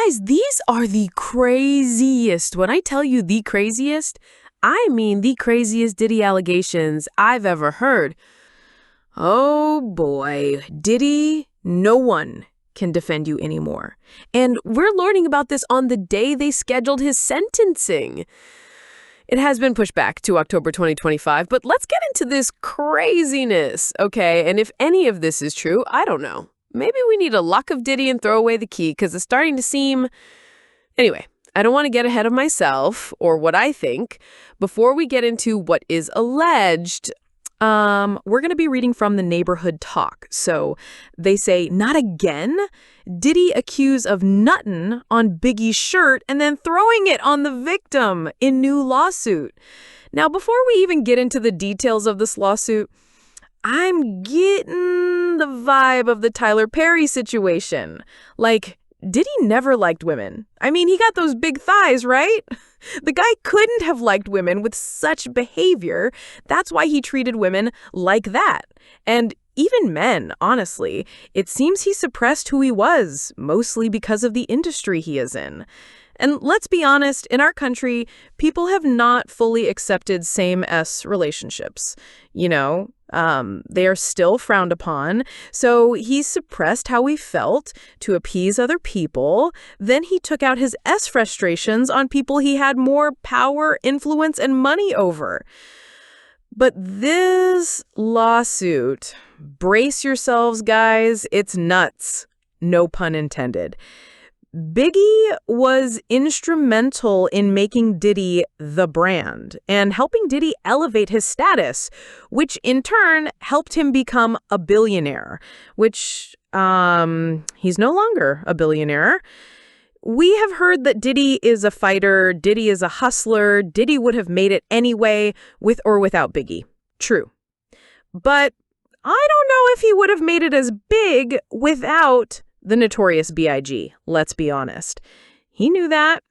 Guys, these are the craziest. When I tell you the craziest, I mean the craziest Diddy allegations I've ever heard. Oh boy, Diddy, no one can defend you anymore. And we're learning about this on the day they scheduled his sentencing. It has been pushed back to October 2025, but let's get into this craziness, okay? And if any of this is true, I don't know. Maybe we need a lock of Diddy and throw away the key because it's starting to seem... Anyway, I don't want to get ahead of myself or what I think. Before we get into what is alleged, we're going to be reading from the Neighborhood Talk. So they say, not again? Diddy accused of nuttin' on Biggie's shirt and then throwing it on the victim in new lawsuit. Now, before we even get into the details of this lawsuit, I'm getting the vibe of the Tyler Perry situation. Like, Diddy never liked women. I mean, he got those big thighs, right? The guy couldn't have liked women with such behavior. That's why he treated women like that. And even men, honestly. It seems he suppressed who he was, mostly because of the industry he is in. And let's be honest, in our country, people have not fully accepted same-sex relationships. You know, they are still frowned upon. So he suppressed how he felt to appease other people. Then he took out his frustrations on people he had more power, influence, and money over. But this lawsuit, brace yourselves, guys, it's nuts. No pun intended. Biggie was instrumental in making Diddy the brand and helping Diddy elevate his status, which in turn helped him become a billionaire, which he's no longer a billionaire. We have heard that Diddy is a fighter, Diddy is a hustler, Diddy would have made it anyway with or without Biggie. True. But I don't know if he would have made it as big without the Notorious B.I.G., let's be honest. He knew that.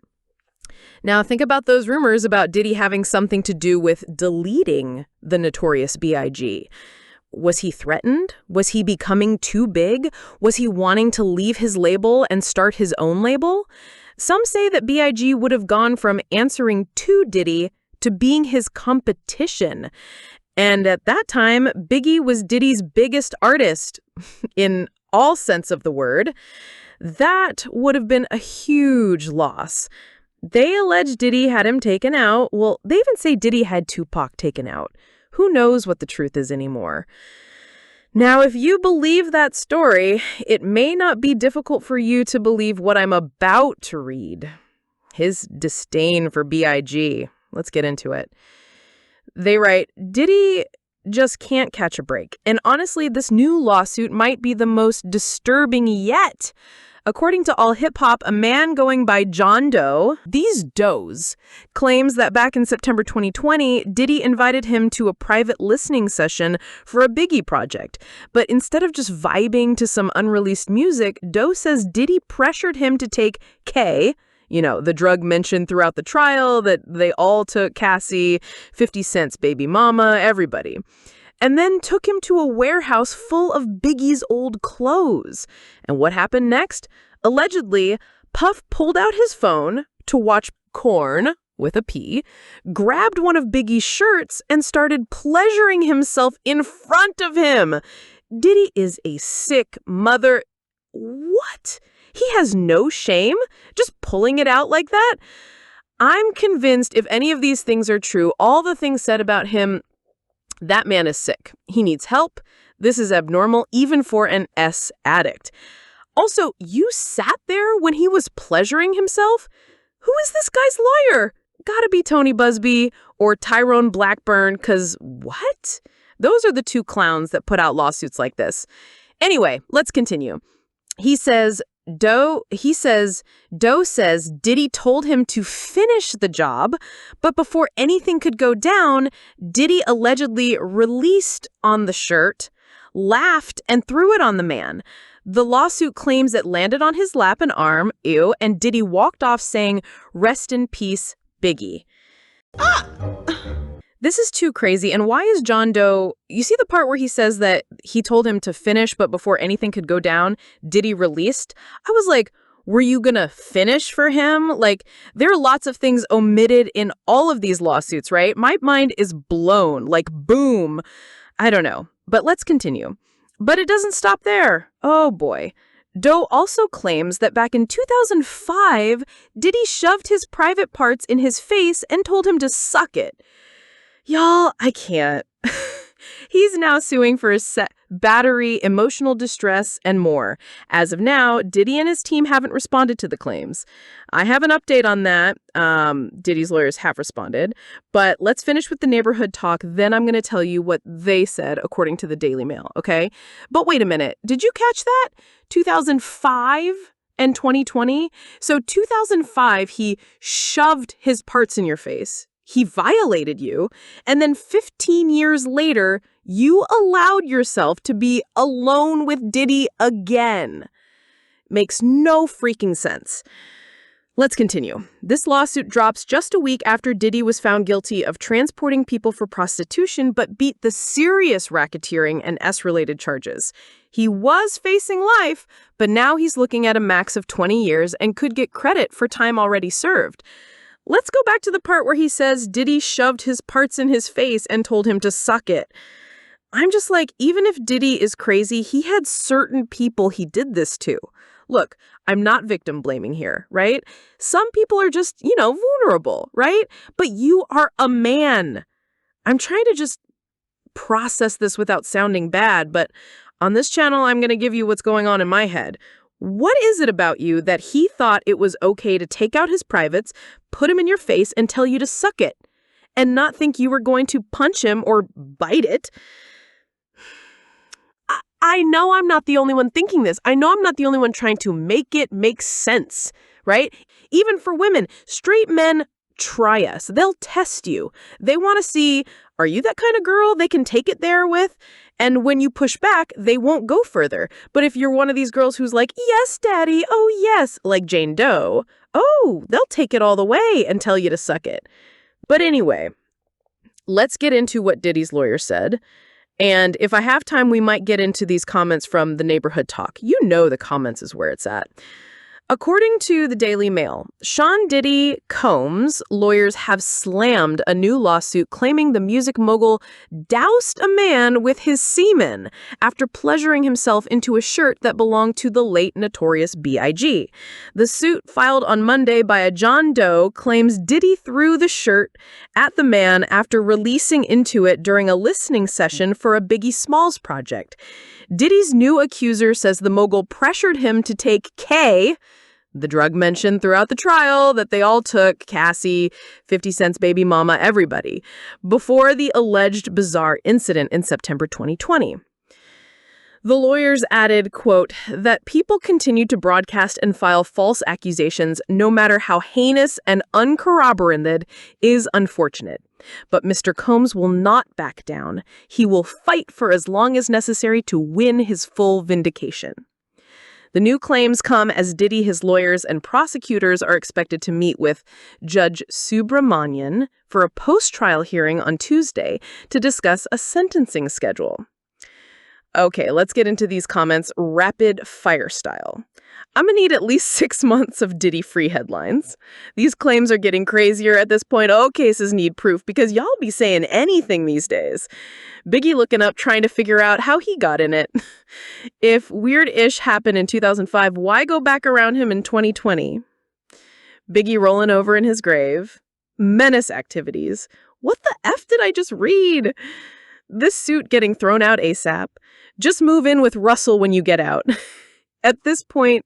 Now, think about those rumors about Diddy having something to do with deleting the Notorious B.I.G. Was he threatened? Was he becoming too big? Was he wanting to leave his label and start his own label? Some say that B.I.G. would have gone from answering to Diddy to being his competition. And at that time, Biggie was Diddy's biggest artist in all sense of the word. That would have been a huge loss. They allege Diddy had him taken out. Well, they even say Diddy had Tupac taken out. Who knows what the truth is anymore? Now, if you believe that story, it may not be difficult for you to believe what I'm about to read. His disdain for B.I.G. Let's get into it. They write, Diddy just can't catch a break. And honestly, this new lawsuit might be the most disturbing yet. According to All Hip Hop, a man going by John Doe, these Does, claims that back in September 2020, Diddy invited him to a private listening session for a Biggie project. But instead of just vibing to some unreleased music, Doe says Diddy pressured him to take K, you know, the drug mentioned throughout the trial that they all took, Cassie, 50 Cent's baby mama, everybody. And then took him to a warehouse full of Biggie's old clothes. And what happened next? Allegedly, Puff pulled out his phone to watch Korn, with a P, grabbed one of Biggie's shirts and started pleasuring himself in front of him. Diddy is a sick mother. What? He has no shame? Just pulling it out like that? I'm convinced if any of these things are true, all the things said about him, that man is sick. He needs help. This is abnormal, even for an S addict. Also, you sat there when he was pleasuring himself? Who is this guy's lawyer? Gotta be Tony Busby or Tyrone Blackburn, because what? Those are the two clowns that put out lawsuits like this. Anyway, let's continue. Doe says Diddy told him to finish the job, but before anything could go down, Diddy allegedly released on the shirt, laughed, and threw it on the man. The lawsuit claims it landed on his lap and arm, ew, and Diddy walked off saying, "Rest in peace, Biggie." This is too crazy. And why is John Doe... You see the part where he says that he told him to finish, but before anything could go down, Diddy released? I was like, Were you gonna finish for him? Like, there are lots of things omitted in all of these lawsuits, right? My mind is blown, like boom. I don't know, but let's continue. But it doesn't stop there. Oh boy. Doe also claims that back in 2005, Diddy shoved his private parts in his face and told him to suck it. Y'all, I can't. He's now suing for battery, emotional distress, and more. As of now, Diddy and his team haven't responded to the claims. I have an update on that. Diddy's lawyers have responded. But let's finish with the neighborhood talk. Then I'm going to tell you what they said, according to the Daily Mail, okay? But wait a minute. Did you catch that? 2005 and 2020? So 2005, he shoved his parts in your face. He violated you, and then 15 years later, you allowed yourself to be alone with Diddy again. Makes no freaking sense. Let's continue. This lawsuit drops just a week after Diddy was found guilty of transporting people for prostitution, but beat the serious racketeering and S-related charges. He was facing life, but now he's looking at a max of 20 years and could get credit for time already served. Let's go back to the part where he says Diddy shoved his parts in his face and told him to suck it. I'm just like, even if Diddy is crazy, he had certain people he did this to. Look, I'm not victim blaming here, right? Some people are just, vulnerable, right? But you are a man. I'm trying to just process this without sounding bad, but on this channel, I'm going to give you what's going on in my head. What is it about you that he thought it was okay to take out his privates, put him in your face, and tell you to suck it, and not think you were going to punch him or bite it? I know I'm not the only one thinking this. I know I'm not the only one trying to make it make sense, right? Even for women, straight men try us. They'll test you. They want to see, are you that kind of girl they can take it there with? And when you push back, they won't go further. But if you're one of these girls who's like, yes, daddy, oh, yes, like Jane Doe, oh, they'll take it all the way and tell you to suck it. But anyway, let's get into what Diddy's lawyer said. And if I have time, we might get into these comments from the neighborhood talk. You know the comments is where it's at. According to the Daily Mail, Sean Diddy Combs' lawyers have slammed a new lawsuit claiming the music mogul doused a man with his semen after pleasuring himself into a shirt that belonged to the late Notorious B.I.G. The suit, filed on Monday by a John Doe, claims Diddy threw the shirt at the man after releasing into it during a listening session for a Biggie Smalls project. Diddy's new accuser says the mogul pressured him to take K, the drug mentioned throughout the trial that they all took, Cassie, 50 Cent's baby mama, everybody, before the alleged bizarre incident in September 2020. The lawyers added, quote, that people continue to broadcast and file false accusations, no matter how heinous and uncorroborated, is unfortunate. But Mr. Combs will not back down. He will fight for as long as necessary to win his full vindication. The new claims come as Diddy, his lawyers, and prosecutors are expected to meet with Judge Subramanian for a post-trial hearing on Tuesday to discuss a sentencing schedule. Okay, let's get into these comments rapid fire style. I'm gonna need at least 6 months of Diddy-free headlines. These claims are getting crazier at this point. All cases need proof because y'all be saying anything these days. Biggie looking up trying to figure out how he got in it. If weird-ish happened in 2005, why go back around him in 2020? Biggie rolling over in his grave. Menace activities. What the F did I just read? This suit getting thrown out ASAP. Just move in with Russell when you get out. At this point,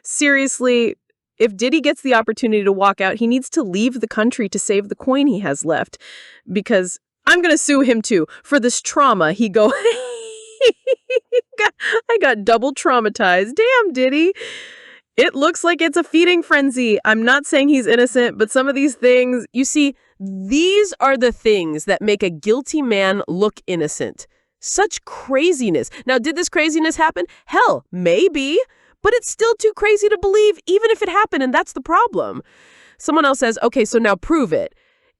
seriously, if Diddy gets the opportunity to walk out, he needs to leave the country to save the coin he has left. Because I'm going to sue him too. For this trauma, he go, I got double traumatized. Damn, Diddy. It looks like it's a feeding frenzy. I'm not saying he's innocent, but some of these things, you see, these are the things that make a guilty man look innocent. Such craziness. Now, did this craziness happen? Hell, maybe, but it's still too crazy to believe, even if it happened, and that's the problem. Someone else says, okay, so now prove it.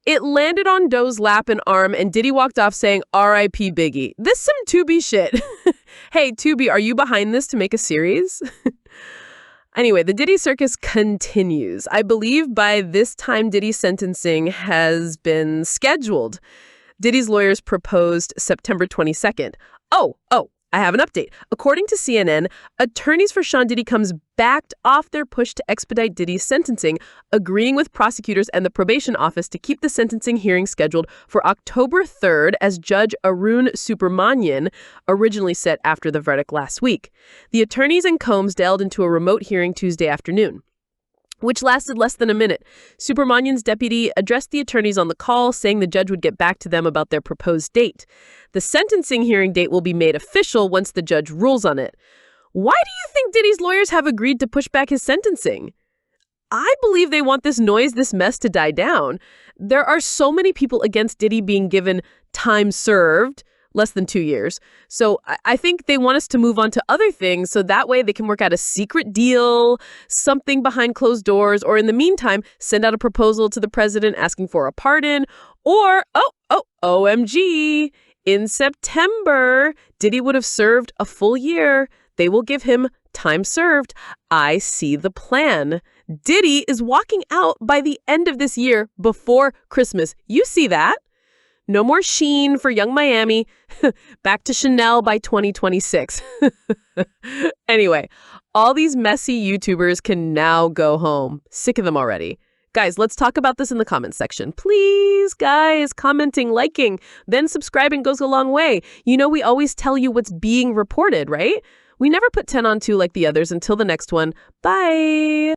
It landed on Doe's lap and arm, and Diddy walked off saying, R.I.P. Biggie. This some Tubi shit. Hey, Tubi, are you behind this to make a series? Anyway, the Diddy circus continues. I believe by this time Diddy's sentencing has been scheduled. Diddy's lawyers proposed September 22nd. Oh, I have an update. According to CNN, attorneys for Sean Diddy Combs backed off their push to expedite Diddy's sentencing, agreeing with prosecutors and the probation office to keep the sentencing hearing scheduled for October 3rd as Judge Arun Subramanian originally set after the verdict last week. The attorneys and Combs dialed into a remote hearing Tuesday afternoon, which lasted less than a minute. Subramanian's deputy addressed the attorneys on the call, saying the judge would get back to them about their proposed date. The sentencing hearing date will be made official once the judge rules on it. Why do you think Diddy's lawyers have agreed to push back his sentencing? I believe they want this noise, this mess to die down. There are so many people against Diddy being given time served, less than 2 years. So I think they want us to move on to other things so that way they can work out a secret deal, something behind closed doors, or in the meantime, send out a proposal to the president asking for a pardon, or, OMG, in September, Diddy would have served a full year. They will give him time served. I see the plan. Diddy is walking out by the end of this year before Christmas. You see that? No more Sheen for Young Miami. Back to Chanel by 2026. Anyway, all these messy YouTubers can now go home. Sick of them already. Guys, let's talk about this in the comments section. Please, guys, commenting, liking, then subscribing goes a long way. You know, we always tell you what's being reported, right? We never put 10 on 2 like the others. Until the next one. Bye.